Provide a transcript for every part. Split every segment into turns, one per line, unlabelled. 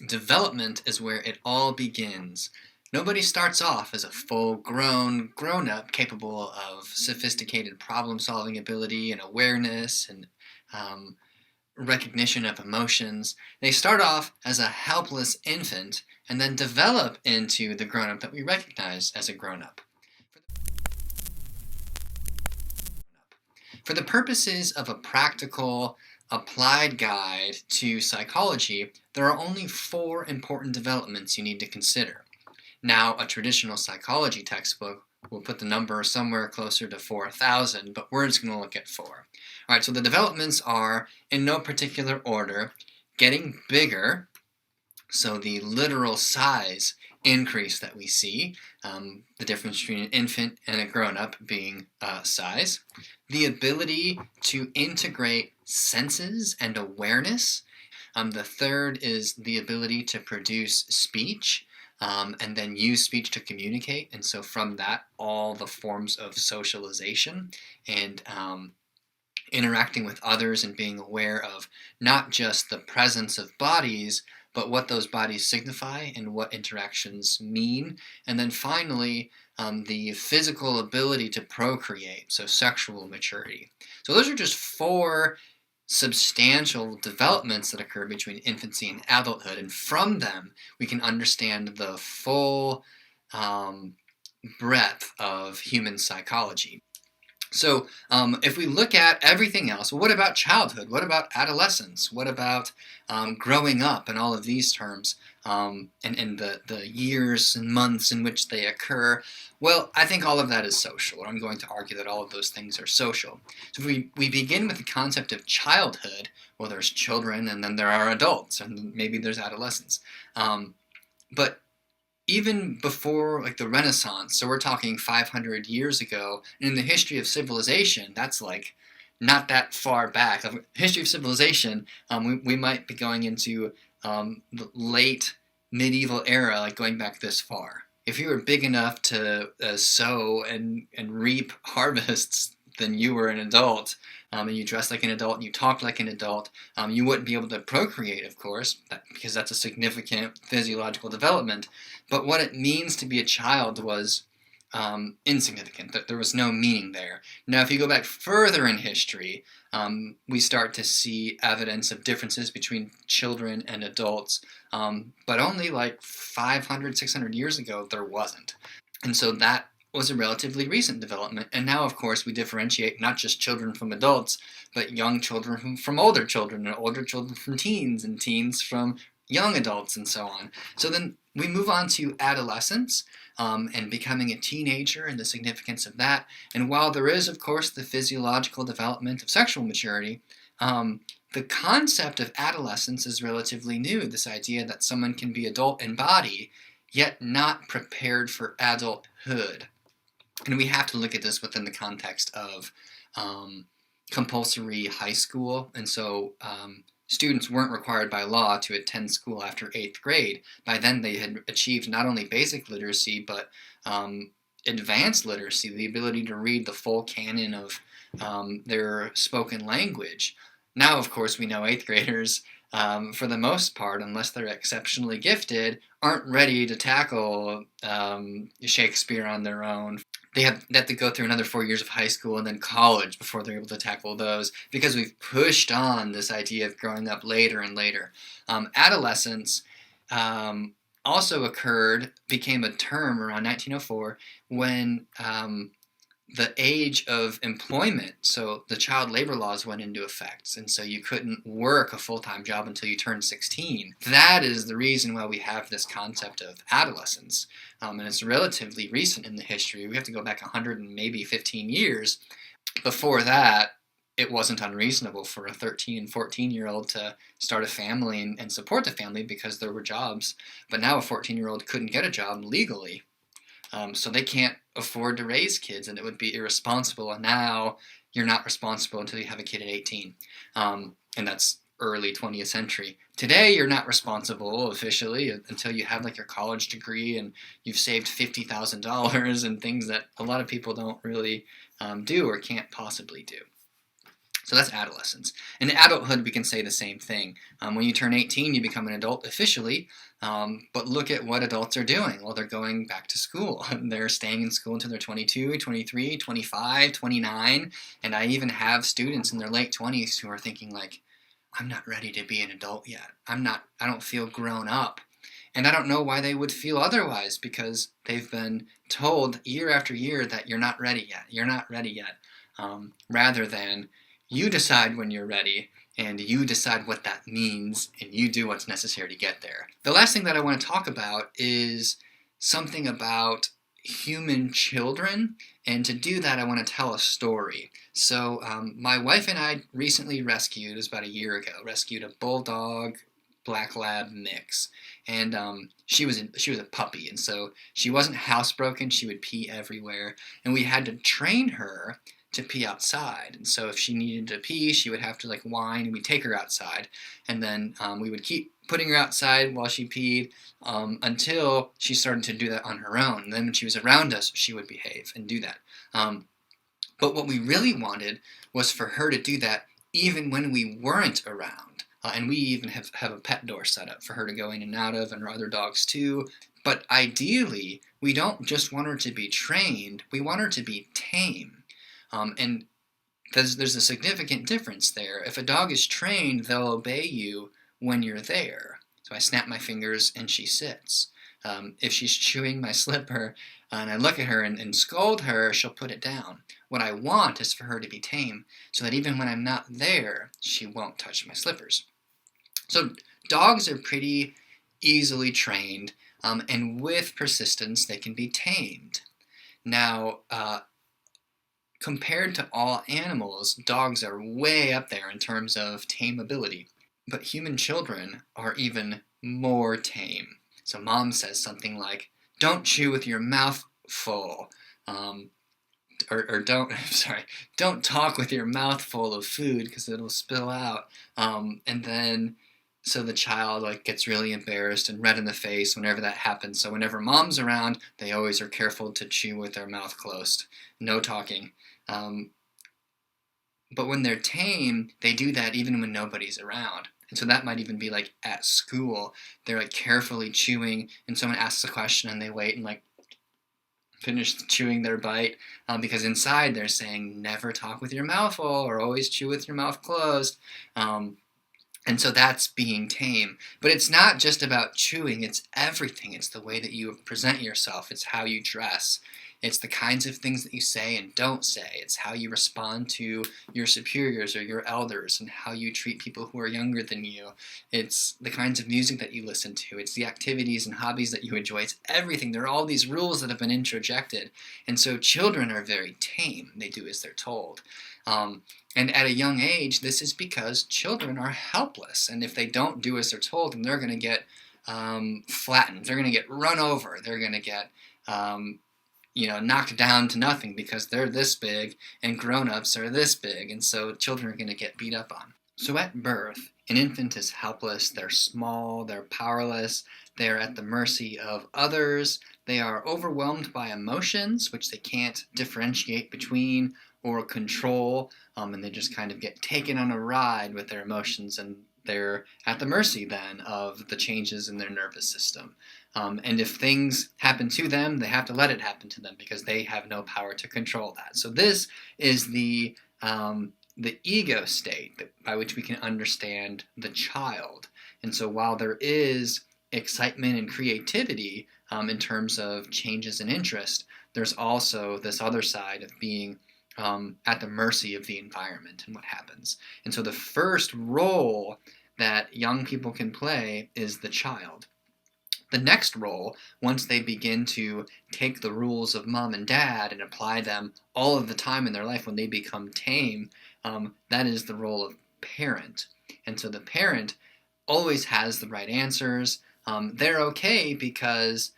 Development is where it all begins. Nobody starts off as a full-grown grown-up capable of sophisticated problem-solving ability and awareness and um, recognition of emotions. They start off as a helpless infant and then develop into the grown-up that we recognize as a grown-up. For the purposes of a practical, applied guide to psychology, there are only 4 important developments you need to consider. Now, a traditional psychology textbook will put the number somewhere closer to 4,000, but we're just going to look at 4. All right, so the developments are, in no particular order, getting bigger, so the literal size increase that we see, the difference between an infant and a grown-up being size, the ability to integrate senses and awareness. The third is the ability to produce speech and then use speech to communicate, and so from that, all the forms of socialization and interacting with others and being aware of not just the presence of bodies, but what those bodies signify and what interactions mean. And then finally, the physical ability to procreate, so sexual maturity. So those are just 4 substantial developments that occur between infancy and adulthood, and from them we can understand the full breadth of human psychology. So if we look at everything else, well, what about childhood? What about adolescence? What about growing up and all of these terms and the years and months in which they occur? Well, I think all of that is social. I'm going to argue that all of those things are social. So if we begin with the concept of childhood, well, there's children and then there are adults and maybe there's adolescents. But even before like the Renaissance, so we're talking 500 years ago, and in the history of civilization, that's like not that far back. The history of civilization, we might be going into the late medieval era, like going back this far. If you were big enough to sow and reap harvests, then you were an adult, and you dressed like an adult, and you talked like an adult. You wouldn't be able to procreate, of course, because that's a significant physiological development. But what it means to be a child was insignificant. There was no meaning there. Now, if you go back further in history, we start to see evidence of differences between children and adults, but only like 500, 600 years ago, there wasn't. And so that was a relatively recent development, and now, of course, we differentiate not just children from adults, but young children from older children, and older children from teens, and teens from young adults, and so on. So then we move on to adolescence and becoming a teenager and the significance of that. And while there is, of course, the physiological development of sexual maturity, the concept of adolescence is relatively new, this idea that someone can be adult in body, yet not prepared for adulthood. And we have to look at this within the context of compulsory high school. And so students weren't required by law to attend school after 8th grade. By then they had achieved not only basic literacy, but advanced literacy, the ability to read the full canon of their spoken language. Now, of course, we know 8th graders, for the most part, unless they're exceptionally gifted, aren't ready to tackle Shakespeare on their own. They have to go through another 4 years of high school and then college before they're able to tackle those, because we've pushed on this idea of growing up later and later. Adolescence also became a term around 1904 when the age of employment, so the child labor laws went into effect, and so you couldn't work a full-time job until you turned 16. That is the reason why we have this concept of adolescence, and it's relatively recent in the history. We have to go back 100 and maybe 15 years. Before that, it wasn't unreasonable for a 13 and 14-year-old to start a family and support the family because there were jobs, but now a 14-year-old couldn't get a job legally. So they can't afford to raise kids, and it would be irresponsible. And now you're not responsible until you have a kid at 18, and that's early 20th century. Today, you're not responsible officially until you have like your college degree and you've saved $50,000 and things that a lot of people don't really do or can't possibly do. So that's adolescence. In adulthood, we can say the same thing. When you turn 18, you become an adult officially, but look at what adults are doing. Well, they're going back to school. They're staying in school until they're 22, 23, 25, 29, and I even have students in their late 20s who are thinking like, I'm not ready to be an adult yet. I don't feel grown up. And I don't know why they would feel otherwise, because they've been told year after year that you're not ready yet. You're not ready yet. Rather than you decide when you're ready, and you decide what that means, and you do what's necessary to get there. The last thing that I want to talk about is something about human children, and to do that I want to tell a story. So my wife and I recently rescued, it was about a year ago, rescued a bulldog black lab mix, and she was a puppy, and so she wasn't housebroken. She would pee everywhere, and we had to train her to pee outside. And so if she needed to pee, she would have to like whine, and we'd take her outside, and then we would keep putting her outside while she peed until she started to do that on her own. And then when she was around us, she would behave and do that. But what we really wanted was for her to do that even when we weren't around. And we even have a pet door set up for her to go in and out of, and our other dogs too. But ideally, we don't just want her to be trained, we want her to be tame. And there's a significant difference there. If a dog is trained, they'll obey you when you're there. So I snap my fingers and she sits. If she's chewing my slipper and I look at her and scold her, she'll put it down. What I want is for her to be tame, so that even when I'm not there, she won't touch my slippers. So dogs are pretty easily trained, and with persistence, they can be tamed. Now, compared to all animals, dogs are way up there in terms of tameability. But human children are even more tame. So mom says something like, don't chew with your mouth full. Or don't talk with your mouth full of food because it'll spill out. And then so the child like gets really embarrassed and red in the face whenever that happens. So whenever mom's around, they always are careful to chew with their mouth closed. No talking. But when they're tame, they do that even when nobody's around. And so that might even be like at school. They're like carefully chewing, and someone asks a question and they wait and like finish chewing their bite, because inside they're saying never talk with your mouth full or always chew with your mouth closed. And so that's being tame. But it's not just about chewing, it's everything. It's the way that you present yourself. It's how you dress. It's the kinds of things that you say and don't say. It's how you respond to your superiors or your elders, and how you treat people who are younger than you. It's the kinds of music that you listen to. It's the activities and hobbies that you enjoy. It's everything. There are all these rules that have been introjected. And so children are very tame. They do as they're told. And at a young age, this is because children are helpless. And if they don't do as they're told, then they're going to get flattened. They're going to get run over. They're going to get knocked down to nothing because they're this big and grown-ups are this big, and so children are going to get beat up on. So at birth, an infant is helpless, they're small, they're powerless, they're at the mercy of others, they are overwhelmed by emotions, which they can't differentiate between or control, and they just kind of get taken on a ride with their emotions, and they're at the mercy then of the changes in their nervous system. And if things happen to them, they have to let it happen to them because they have no power to control that. So this is the ego state by which we can understand the child. And so while there is excitement and creativity in terms of changes in interest, there's also this other side of being at the mercy of the environment and what happens. And so the first role that young people can play is the child. The next role, once they begin to take the rules of mom and dad and apply them all of the time in their life when they become tame, that is the role of parent. And so the parent always has the right answers. They're okay because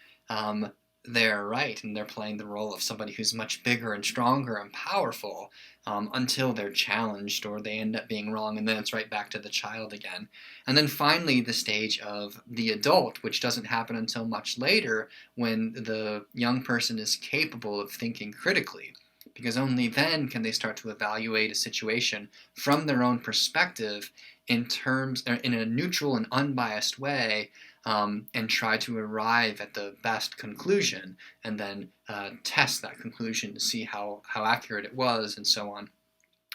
they're right, and they're playing the role of somebody who's much bigger and stronger and powerful until they're challenged or they end up being wrong, and then it's right back to the child again. And then finally the stage of the adult, which doesn't happen until much later when the young person is capable of thinking critically. because only then can they start to evaluate a situation from their own perspective in a neutral and unbiased way, and try to arrive at the best conclusion, and then test that conclusion to see how accurate it was, and so on.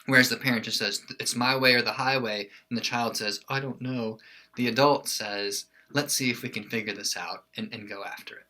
Whereas the parent just says, it's my way or the highway, and the child says, I don't know. The adult says, let's see if we can figure this out and go after it.